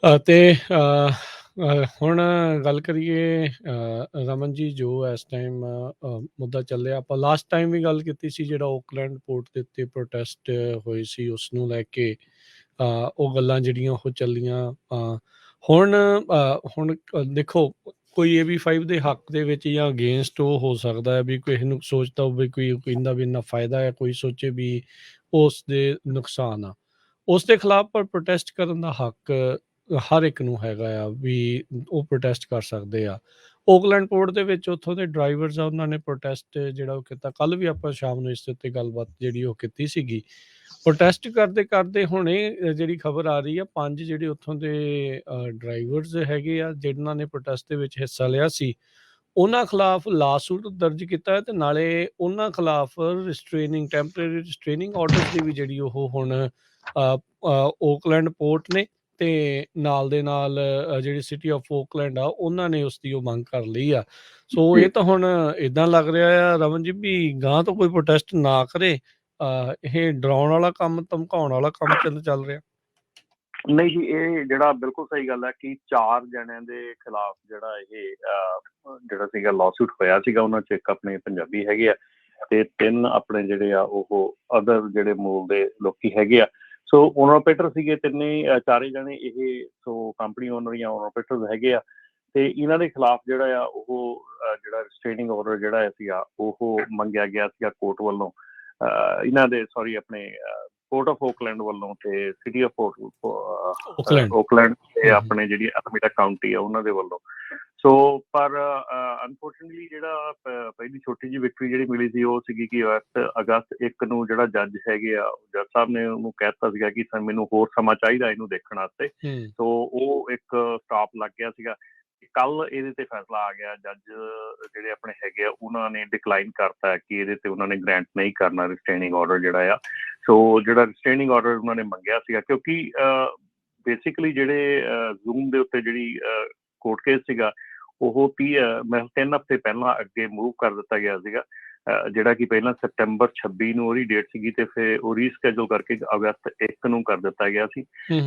ਅਤੇ ਹੁਣ ਗੱਲ ਕਰੀਏ ਰਮਨ ਜੀ, ਜੋ ਇਸ ਟਾਈਮ ਮੁੱਦਾ ਚੱਲਿਆ, ਆਪਾਂ ਲਾਸਟ ਟਾਈਮ ਵੀ ਗੱਲ ਕੀਤੀ ਸੀ, ਜਿਹੜਾ ਓਕਲੈਂਡ ਪੋਰਟ ਦੇ ਉੱਤੇ ਪ੍ਰੋਟੈਸਟ ਹੋਏ ਸੀ ਉਸ ਨੂੰ ਲੈ ਕੇ। ਉਹ ਗੱਲਾਂ ਜਿਹੜੀਆਂ ਉਹ ਚੱਲੀਆਂ। ਹੁਣ ਦੇਖੋ, ਕੋਈ AB5 ਦੇ ਹੱਕ ਦੇ ਵਿੱਚ ਜਾਂ ਅਗੇਂਸਟ ਉਹ ਹੋ ਸਕਦਾ ਹੈ, ਵੀ ਕਿਸੇ ਨੂੰ ਸੋਚਦਾ ਹੋਵੇ, ਕੋਈ ਕਹਿੰਦਾ ਵੀ ਇੰਨਾ ਫਾਇਦਾ ਹੈ, ਕੋਈ ਸੋਚੇ ਵੀ ਉਸ ਦੇ ਨੁਕਸਾਨ ਆ। ਉਸ ਦੇ ਖਿਲਾਫ ਪਰ ਪ੍ਰੋਟੈਸਟ ਕਰਨ ਦਾ ਹੱਕ ਹਰ ਇੱਕ ਨੂੰ ਹੈਗਾ ਆ, ਵੀ ਉਹ ਪ੍ਰੋਟੈਸਟ ਕਰ ਸਕਦੇ ਆ। ਓਕਲੈਂਡ ਪੋਰਟ ਦੇ ਵਿੱਚ ਉੱਥੋਂ ਦੇ ਡਰਾਈਵਰਸ ਆ, ਉਹਨਾਂ ਨੇ ਪ੍ਰੋਟੈਸਟ ਜਿਹੜਾ ਉਹ ਕੀਤਾ। ਕੱਲ੍ਹ ਵੀ ਆਪਾਂ ਸ਼ਾਮ ਨੂੰ ਇਸ ਦੇ ਉੱਤੇ ਗੱਲਬਾਤ ਜਿਹੜੀ ਉਹ ਕੀਤੀ ਸੀਗੀ। ਪ੍ਰੋਟੈਸਟ ਕਰਦੇ ਕਰਦੇ ਹੁਣੇ ਜਿਹੜੀ ਖਬਰ ਆ ਰਹੀ ਆ, 5 ਜਿਹੜੇ ਉੱਥੋਂ ਦੇ ਡਰਾਈਵਰਸ ਹੈਗੇ ਆ, ਜਿਨ੍ਹਾਂ ਨੇ ਪ੍ਰੋਟੈਸਟ ਦੇ ਵਿੱਚ ਹਿੱਸਾ ਲਿਆ ਸੀ, ਉਹਨਾਂ ਖਿਲਾਫ ਲਾਸੂਟ ਦਰਜ ਕੀਤਾ ਹੈ, ਤੇ ਨਾਲੇ ਉਹਨਾਂ ਖਿਲਾਫ ਟੈਂਪਰੇਰੀ ਰਿਸਟ੍ਰੇਨਿੰਗ ਆਰਡਰਸ ਦੀ ਵੀ ਜਿਹੜੀ ਉਹ ਹੁਣ ਓਕਲੈਂਡ ਪੋਰਟ ਨੇ ਤੇ ਨਾਲ ਦੇ ਨਾਲ ਜਿਹੜੀ ਸਿਟੀ ਆਫ ਓਕਲੈਂਡ ਆ, ਉਹਨਾਂ ਨੇ ਉਸ ਦੀ ਉਹ ਮੰਗ ਕਰ ਲਈ ਆ। ਸੋ ਇਹ ਤਾਂ ਹੁਣ ਇਦਾਂ ਲੱਗ ਰਿਹਾ ਆ ਰਮਨ ਜੀ, ਵੀ ਗਾਂ ਤੋਂ ਕੋਈ ਪ੍ਰੋਟੈਸਟ ਨਾ ਕਰੇ। ਇਹ ਡਰਾਉਣ ਵਾਲਾ ਕੰਮ, ਧਮਕਾਉਣ ਵਾਲਾ ਕੰਮ ਚੱਲ ਰਿਹਾ। ਨਹੀਂ ਜੀ, ਇਹ ਜਿਹੜਾ ਬਿਲਕੁਲ ਸਹੀ ਗੱਲ ਹੈ ਕਿ 4 ਜਣਿਆਂ ਦੇ ਖਿਲਾਫ ਜਿਹੜਾ ਇਹ ਜਿਹੜਾ ਸੀਗਾ ਲਾਸੂਟ ਹੋਇਆ ਸੀਗਾ, ਉਹਨਾਂ 'ਚ ਇੱਕ ਆਪਣੇ ਪੰਜਾਬੀ ਹੈਗੇ ਆ ਤੇ 3 ਆਪਣੇ ਜਿਹੜੇ ਆ ਉਹ ਅਦਰ ਜਿਹੜੇ ਮੂਲ ਦੇ ਲੋਕੀ ਹੈਗੇ ਆ। ਸੋ ਓਨਰ ਆਪਰੇਟਰ ਸੀਗੇ ਚਾਰੇ ਜਣੇ ਇਹ। ਸੋ ਕੰਪਨੀ ਓਨਰ ਜਾਂ ਓਨਰ ਆਪਰੇਟਰ ਹੈਗੇ ਆ, ਤੇ ਇਹਨਾਂ ਦੇ ਖਿਲਾਫ ਜਿਹੜਾ ਆ ਉਹ ਜਿਹੜਾ ਰਿਸਟ੍ਰੇਨਿੰਗ ਆਰਡਰ ਜਿਹੜਾ ਸੀਗਾ ਉਹ ਮੰਗਿਆ ਗਿਆ ਸੀਗਾ ਕੋਰਟ ਵੱਲੋਂ, ਇਹਨਾਂ ਦੇ ਆਪਣੇ ਕੋਰਟ ਆਫ ਓਕਲੈਂਡ ਵੱਲੋਂ ਤੇ ਸਿਟੀ ਆਫ ਓਕਲੈਂਡ ਤੇ ਆਪਣੇ ਜਿਹੜੀ ਅਲਮੀਰਾ ਕਾਊਂਟੀ ਆ ਉਹਨਾਂ ਦੇ ਵੱਲੋਂ। ਸੋ ਪਰ ਅਨਫੋਰਚੂਨੇਟਲੀ ਜਿਹੜਾ ਪਹਿਲੀ ਛੋਟੀ ਜਿਹੀ ਵਿਕਟਰੀ ਜਿਹੜੀ ਮਿਲੀ ਸੀ ਉਹ ਸੀਗੀ ਕਿ ਅਗਸਤ 1 ਨੂੰ ਜਿਹੜਾ ਜੱਜ ਹੈਗੇ ਆ, ਜੱਜ ਸਾਹਿਬ ਨੇ ਉਹਨੂੰ ਕਹਿ ਦਿੱਤਾ ਸੀਗਾ ਕਿ ਮੈਨੂੰ ਹੋਰ ਸਮਾਂ ਚਾਹੀਦਾ ਇਹਨੂੰ ਦੇਖਣ ਵਾਸਤੇ। ਸੋ ਉਹ ਇੱਕ ਸਟਾਪ ਲੱਗ ਗਿਆ ਸੀਗਾ। ਕੱਲ ਇਹਦੇ ਤੇ ਫੈਸਲਾ ਆ ਗਿਆ। ਜੱਜ ਜਿਹੜੇ ਆਪਣੇ ਹੈਗੇ ਆ ਉਹਨਾਂ ਨੇ ਡਿਕਲਾਈਨ ਕਰਤਾ ਕਿ ਇਹਦੇ ਤੇ ਉਹਨਾਂ ਨੇ ਗ੍ਰੈਂਟ ਨਹੀਂ ਕਰਨਾ ਰਿਸਟ੍ਰੇਨਿੰਗ ਆਰਡਰ ਜਿਹੜਾ ਆ। ਸੋ ਜਿਹੜਾ ਰਿਸਟ੍ਰੇਨਿੰਗ ਆਰਡਰ ਉਹਨਾਂ ਨੇ ਮੰਗਿਆ ਸੀਗਾ, ਕਿਉਂਕਿ ਬੇਸਿਕਲੀ ਜਿਹੜੇ ਜ਼ੂਮ ਦੇ ਉੱਤੇ ਜਿਹੜੀ ਕੋਰਟ ਕੇਸ ਸੀਗਾ ਉਹ 3 ਹਫ਼ਤੇ ਪਹਿਲਾਂ ਅੱਗੇ ਮੂਵ ਕਰ ਦਿੱਤਾ ਗਿਆ ਸੀਗਾ, ਜਿਹੜਾ ਕਿ ਪਹਿਲਾਂ ਸੈਪਟੈਂਬਰ 26 ਨੂੰ ਉਹਦੀ ਡੇਟ ਸੀਗੀ, ਤੇ ਫਿਰ ਉਹ ਰੀਸਕੈਜੂਲ ਕਰਕੇ ਅਗਸਤ 1 ਨੂੰ ਕਰ ਦਿੱਤਾ ਗਿਆ ਸੀ।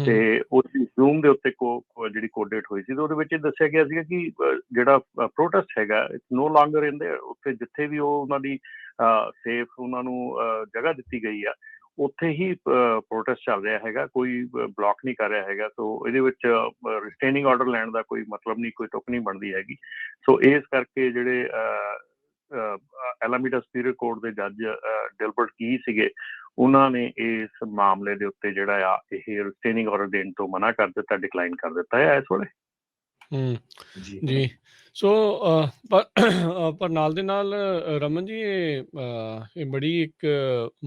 ਤੇ ਉਸ ਜ਼ੂਮ ਦੇ ਉੱਤੇ ਜਿਹੜੀ ਕੋਰਟ ਡੇਟ ਹੋਈ ਸੀ, ਤੇ ਉਹਦੇ ਵਿੱਚ ਇਹ ਦੱਸਿਆ ਗਿਆ ਸੀਗਾ ਕਿ ਜਿਹੜਾ ਪ੍ਰੋਟੈਸਟ ਹੈਗਾ ਇਟਸ ਨੋ ਲਾਂਗਰ ਇਨ ਦੇਅਰ। ਉੱਥੇ ਜਿੱਥੇ ਵੀ ਉਹ ਉਹਨਾਂ ਦੀ ਸੇਫ ਉਹਨਾਂ ਨੂੰ ਜਗ੍ਹਾ ਦਿੱਤੀ ਗਈ ਆ, ਉੱਥੇ ਹੀ ਪ੍ਰੋਟੈਸਟ ਚੱਲ ਰਿਹਾ ਹੈਗਾ, ਕੋਈ ਬਲੌਕ ਨਹੀਂ ਕਰ ਰਿਹਾ ਹੈਗਾ। ਸੋ ਇਹਦੇ ਵਿੱਚ ਰਿਸਟ੍ਰੇਨਿੰਗ ਆਰਡਰ ਲੈਣ ਦਾ ਕੋਈ ਮਤਲਬ ਨਹੀਂ, ਕੋਈ ਤੁਕ ਨਹੀਂ ਬਣਦੀ ਹੈਗੀ। ਸੋ ਇਸ ਕਰਕੇ ਜਿਹੜੇ ਐਲਾਮੀਡਾ ਸੁਪੀਰੀਅਰ ਕੋਰਟ ਦੇ ਜੱਜ ਡਿਲਬਰਟ ਕੀ ਸੀਗੇ, ਉਹਨਾਂ ਨੇ ਇਸ ਮਾਮਲੇ ਦੇ ਉੱਤੇ ਜਿਹੜਾ ਆ ਇਹ ਰਿਸਟ੍ਰੇਨਿੰਗ ਆਰਡਰ ਦੇਣ ਤੋਂ ਮਨਾ ਕਰ ਦਿੱਤਾ, ਡਿਕਲਾਈਨ ਕਰ ਦਿੱਤਾ ਹੈ ਇਸ ਵੇਲੇ। ਜੀ। ਸੋ ਪਰ ਨਾਲ ਦੇ ਨਾਲ ਰਮਨ ਜੀ, ਇਹ ਬੜੀ ਇੱਕ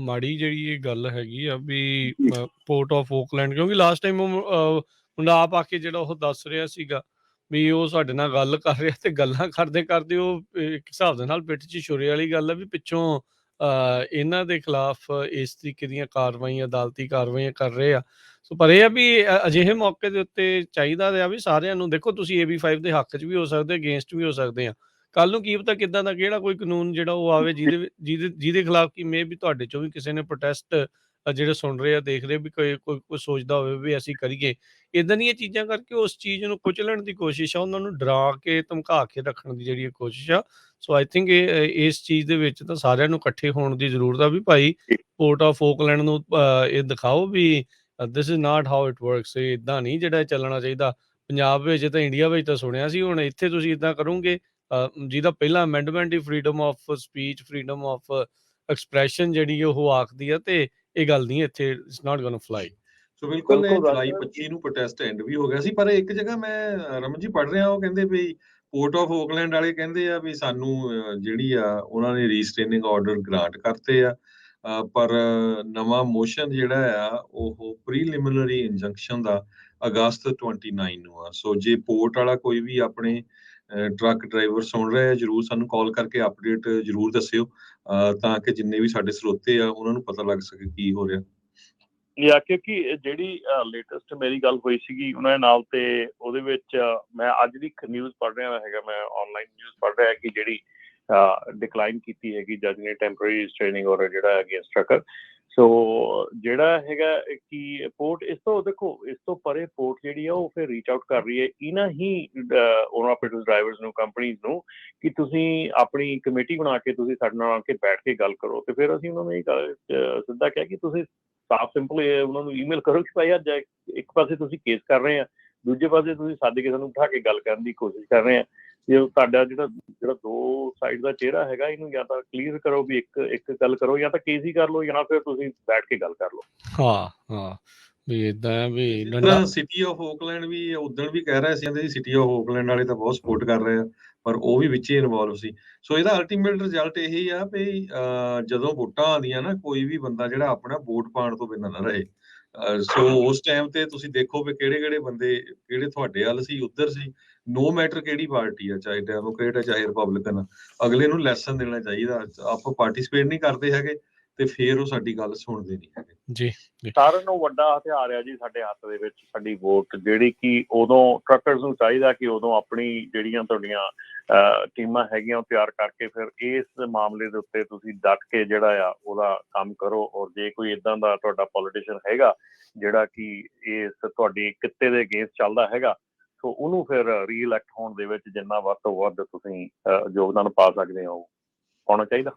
ਮਾੜੀ ਜਿਹੜੀ ਇਹ ਗੱਲ ਹੈਗੀ ਆ, ਵੀ ਪੋਰਟ ਆਫ ਓਕਲੈਂਡ, ਕਿਉਂਕਿ ਲਾਸਟ ਟਾਈਮ ਮੁੰਡਾ ਆਪ ਆ ਕੇ ਜਿਹੜਾ ਉਹ ਦੱਸ ਰਿਹਾ ਸੀਗਾ ਵੀ ਉਹ ਸਾਡੇ ਨਾਲ ਗੱਲ ਕਰ ਰਿਹਾ, ਤੇ ਗੱਲਾਂ ਕਰਦੇ ਕਰਦੇ ਉਹ ਇੱਕ ਹਿਸਾਬ ਦੇ ਨਾਲ ਪਿੱਠ 'ਚ ਛੁਰੇ ਵਾਲੀ ਗੱਲ ਆ, ਵੀ ਪਿੱਛੋਂ ਇਹਨਾਂ ਦੇ ਖਿਲਾਫ ਇਸ ਤਰੀਕੇ ਦੀਆਂ ਕਾਰਵਾਈਆਂ, ਅਦਾਲਤੀ ਕਾਰਵਾਈਆਂ ਕਰ ਰਹੇ ਆ। ਸੋ ਪਰ ਇਹ ਆ ਵੀ ਅਜਿਹੇ ਮੌਕੇ ਦੇ ਉੱਤੇ ਚਾਹੀਦਾ ਆ ਵੀ ਸਾਰਿਆਂ ਨੂੰ, ਦੇਖੋ ਤੁਸੀਂ AB5 ਦੇ ਹੱਕ 'ਚ ਵੀ ਹੋ ਸਕਦੇ, ਅਗੇਂਸਟ ਵੀ ਹੋ ਸਕਦੇ ਆ। ਕੱਲ੍ਹ ਨੂੰ ਕੀ ਪਤਾ ਕਿੱਦਾਂ ਦਾ ਕਿਹੜਾ ਕੋਈ ਕਾਨੂੰਨ ਜਿਹੜਾ ਉਹ ਆਵੇ, ਜਿਹਦੇ ਖਿਲਾਫ ਕਿ ਮੇ ਵੀ ਤੁਹਾਡੇ 'ਚੋਂ ਵੀ ਕਿਸੇ ਨੇ ਪ੍ਰੋਟੈਸਟ ਜਿਹੜੇ ਸੁਣ ਰਹੇ ਆ, ਦੇਖ ਰਹੇ ਵੀ ਕੋਈ ਸੋਚਦਾ ਹੋਵੇ ਵੀ ਅਸੀਂ ਕਰੀਏ। ਇੱਦਾਂ ਦੀਆਂ ਚੀਜ਼ਾਂ ਕਰਕੇ ਉਸ ਚੀਜ਼ ਨੂੰ ਕੁਚਲਣ ਦੀ ਕੋਸ਼ਿਸ਼ ਆ, ਉਹਨਾਂ ਨੂੰ ਡਰਾ ਕੇ, ਧਮਕਾ ਕੇ ਰੱਖਣ ਦੀ ਜਿਹੜੀ ਕੋਸ਼ਿਸ਼ ਆ। ਸੋ ਆਈ ਥਿੰਕ ਇਸ ਚੀਜ਼ ਦੇ ਵਿੱਚ ਤਾਂ ਸਾਰਿਆਂ ਨੂੰ ਇਕੱਠੇ ਹੋਣ ਦੀ ਜ਼ਰੂਰਤ ਆ, ਵੀ ਭਾਈ ਪੋਰਟ ਆਫ ਓਕਲੈਂਡ ਨੂੰ ਇਹ ਦਿਖਾਓ ਵੀ this is not how it works. ਇਹ ਇੱਦਾਂ ਨਹੀਂ ਜਿਹੜਾ ਚੱਲਣਾ ਚਾਹੀਦਾ। ਪੰਜਾਬ ਵਿੱਚ ਤਾਂ, ਇੰਡੀਆ ਵਿੱਚ ਤਾਂ ਸੁਣਿਆ ਸੀ, ਹੁਣ ਇੱਥੇ ਤੁਸੀਂ ਇੱਦਾਂ ਕਰੋਗੇ, ਜਿਹਦਾ ਪਹਿਲਾਂ ਅਮੈਂਡਮੈਂਟ ਹੀ freedom of speech, freedom of expression ਜਿਹੜੀ ਉਹ ਆਖਦੀ ਆ, ਤੇ ਇਹ ਗੱਲ ਨਹੀਂ ਇੱਥੇ, it's not going to fly. So ਬਿਲਕੁਲ ਜੁਲਾਈ 25 ਨੂੰ ਪ੍ਰੋਟੈਸਟ ਐਂਡ ਵੀ ਹੋ ਗਿਆ ਸੀ, ਪਰ ਇੱਕ ਜਗ੍ਹਾ ਮੈਂ ਰਮਨ ਜੀ ਪੜ੍ਹ ਰਿਹਾ, ਉਹ ਕਹਿੰਦੇ ਵੀ ਪੋਰਟ ਆਫ ਓਕਲੈਂਡ ਵਾਲੇ ਕਹਿੰਦੇ ਆ ਵੀ ਸਾਨੂੰ ਜਿਹੜੀ ਆ ਉਹਨਾਂ ਨੇ ਰੀਸਟ੍ਰੇਨਿੰਗ ਆਰਡਰ ਗ੍ਰਾਂਟ ਕਰਤੇ ਆ, ਪਰ ਨਵਾਂ ਮੋਸ਼ਨ ਜਿਹੜਾ ਆ ਉਹ ਪ੍ਰੀਲਿਮਿਨਰੀ ਇੰਜੰਕਸ਼ਨ ਦਾ ਅਗਸਤ 29 ਨੂੰ ਆ। ਸੋ ਜੇ ਪੋਰਟ ਵਾਲਾ ਕੋਈ ਵੀ ਆਪਣੇ ਟਰੱਕ ਡਰਾਈਵਰ ਸੁਣ ਰਿਹਾ, ਜਰੂਰ ਸਾਨੂੰ ਕਾਲ ਕਰਕੇ ਅਪਡੇਟ ਜਰੂਰ ਦੱਸਿਓ, ਤਾਂ ਕਿ ਜਿੰਨੇ ਵੀ ਸਾਡੇ ਸਰੋਤੇ ਆ ਉਹਨਾਂ ਨੂੰ ਪਤਾ ਲੱਗ ਸਕੇ ਕੀ ਹੋ ਰਿਹਾ। ਕਿਉਂਕਿ ਜਿਹੜੀ ਲੇਟੈਸਟ ਮੇਰੀ ਗੱਲ ਹੋਈ ਸੀਗੀ ਉਹਨਾਂ ਦੇ ਨਾਲ, ਤੇ ਉਹਦੇ ਵਿੱਚ ਮੈਂ ਅੱਜ ਦੀ ਨਿਊਜ਼ ਪੜ੍ਹ ਰਿਹਾ ਹੈਗਾ, ਮੈਂ ਆਨਲਾਈਨ ਨਿਊਜ਼ ਪੜ੍ਹ ਰਿਹਾ ਕਿ ਜਿਹੜੀ ਡਿਕਲਾਈਨ ਕੀਤੀ ਹੈਗੀ ਜੱਜ ਨੇ ਟੈਂਪਰੇਰੀ ਰਿਸਟ੍ਰੇਨਿੰਗ ਆਰਡਰ ਜਿਹੜਾ ਅਗੇਂਸਟ ਟਰੱਕਰ। ਸੋ ਜਿਹੜਾ ਹੈਗਾ ਕਿ ਪੋਰਟ ਇਸ ਤੋਂ ਦੇਖੋ, ਇਸ ਤੋਂ ਪਰੇ ਪੋਰਟ ਜਿਹੜੀ ਆ ਉਹ ਫਿਰ ਰੀਚ ਆਊਟ ਕਰ ਰਹੀ ਹੈ ਇਹਨਾਂ ਹੀ ਓਨਰ ਆਪਰੇਟਰਸ ਡਰਾਈਵਰਸ ਨੂੰ, ਕੰਪਨੀਜ਼ ਨੂੰ, ਕਿ ਤੁਸੀਂ ਆਪਣੀ ਕਮੇਟੀ ਬਣਾ ਕੇ ਤੁਸੀਂ ਸਾਡੇ ਨਾਲ ਆ ਕੇ ਬੈਠ ਕੇ ਗੱਲ ਕਰੋ। ਤੇ ਫਿਰ ਅਸੀਂ ਉਹਨਾਂ ਨੂੰ ਇਹ ਸਿੱਧਾ ਕਿਹਾ ਕਿ ਤੁਸੀਂ ਸਾਫ਼ ਸਿੰਪਲ ਉਹਨਾਂ ਨੂੰ ਈਮੇਲ ਕਰੋ ਕਿ ਭਾਈ ਅੱਜ ਇੱਕ ਪਾਸੇ ਤੁਸੀਂ ਕੇਸ ਕਰ ਰਹੇ ਆ, ਦੂਜੇ ਪਾਸੇ ਤੁਸੀਂ ਸੱਦ ਕੇ ਸਾਨੂੰ ਬਿਠਾ ਕੇ ਗੱਲ ਕਰਨ ਦੀ ਕੋਸ਼ਿਸ਼ ਕਰ ਰਹੇ ਆ। ਜੇ ਤੁਹਾਡਾ ਜਿਹੜਾ ਦੋ ਸਾਈਡ ਦਾ ਚਿਹਰਾ ਹੈਗਾ, ਇਹਨੂੰ ਜਾਂ ਤਾਂ ਕਲੀਅਰ ਕਰੋ ਵੀ ਇੱਕ ਗੱਲ ਕਰੋ, ਜਾਂ ਤਾਂ ਕੇਸ ਹੀ ਕਰ ਲਓ, ਜਾਂ ਫਿਰ ਤੁਸੀਂ ਬੈਠ ਕੇ ਗੱਲ ਕਰ ਲਓ। ਹਾਂ ਵੀ ਇਦਾਂ ਵੀ ਜਿਸ ਤਰ੍ਹਾਂ ਸਿਟੀ ਆਫ ਓਕਲੈਂਡ ਵੀ ਉਦਣ ਵੀ ਕਹਿ ਰਹੇ ਸੀ, ਕਹਿੰਦੇ ਸਿਟੀ ਆਫ ਓਕਲੈਂਡ ਵਾਲੇ ਤਾਂ ਬਹੁਤ ਸਪੋਰਟ ਕਰ ਰਹੇ ਆ, ਪਰ ਉਹ ਵੀ ਵਿੱਚ ਹੀ ਇਨਵੋਲਵ ਸੀ। ਸੋ ਇਹਦਾ ਅਲਟੀਮੇਟ ਰਿਜ਼ਲਟ ਇਹੀ ਆ ਵੀ ਜਦੋਂ ਵੋਟਾਂ ਆਉਂਦੀਆਂ ਨਾ, ਕੋਈ ਵੀ ਬੰਦਾ ਜਿਹੜਾ ਆਪਣਾ ਵੋਟ ਪਾਉਣ ਤੋਂ ਬਿਨਾਂ ਨਾ ਰਹੇ। ਸੋ ਉਸ ਟਾਈਮ ਤੇ ਤੁਸੀਂ ਦੇਖੋ ਵੀ ਕਿਹੜੇ ਬੰਦੇ ਕਿਹੜੇ ਤੁਹਾਡੇ ਵੱਲ ਸੀ, ਉੱਧਰ ਸੀ। ਨੋ ਮੈਟਰ ਕਿਹੜੀ ਪਾਰਟੀ ਆ, ਚਾਹੇ ਡੈਮੋਕ੍ਰੇਟ ਆ ਚਾਹੇ ਰਿਪਬਲਿਕਨ ਆ, ਅਗਲੇ ਨੂੰ ਲੈਸਨ ਦੇਣਾ ਚਾਹੀਦਾ। ਆਪਾਂ ਪਾਰਟਿਸਿਪੇਟ ਨਹੀਂ ਕਰਦੇ ਹੈਗੇ ਤੇ ਫਿਰ ਉਹ ਸਾਡੀ ਗੱਲ ਸੁਣਦੇ ਨਹੀਂ ਹੈਗੇ। ਜੀ ਸਾਰਿਆਂ ਨੂੰ ਵੱਡਾ ਹਥਿਆਰ ਆ ਜੀ ਸਾਡੇ ਹੱਥ ਦੇ ਵਿੱਚ, ਸਾਡੀ ਵੋਟ, ਜਿਹੜੀ ਕਿ ਉਦੋਂ ਟਰੱਕਰਸ ਨੂੰ ਚਾਹੀਦਾ ਕਿ ਉਦੋਂ ਆਪਣੀ ਜਿਹੜੀਆਂ ਤੁਹਾਡੀਆਂ ਟੀਮਾਂ ਹੈਗੀਆਂ ਉਹ ਤਿਆਰ ਕਰਕੇ ਫਿਰ ਇਸ ਮਾਮਲੇ ਦੇ ਉੱਤੇ ਤੁਸੀਂ ਡਟ ਕੇ ਜਿਹੜਾ ਆ ਉਹਦਾ ਕੰਮ ਕਰੋ। ਔਰ ਜੇ ਕੋਈ ਇੱਦਾਂ ਦਾ ਤੁਹਾਡਾ ਪੋਲੀਟੀਸ਼ੀਅਨ ਹੈਗਾ ਜਿਹੜਾ ਕਿ ਇਸ ਤੁਹਾਡੀ ਕਿੱਤੇ ਦੇ ਅਗੇਂਸਟ ਚੱਲਦਾ ਹੈਗਾ, ਸੋ ਉਹਨੂੰ ਫਿਰ ਰੀਇਲੈਕਟ ਹੋਣ ਦੇ ਵਿੱਚ ਜਿੰਨਾ ਵੱਧ ਤੋਂ ਵੱਧ ਤੁਸੀਂ ਯੋਗਦਾਨ ਪਾ ਸਕਦੇ ਹੋ, ਪਾਉਣਾ ਚਾਹੀਦਾ।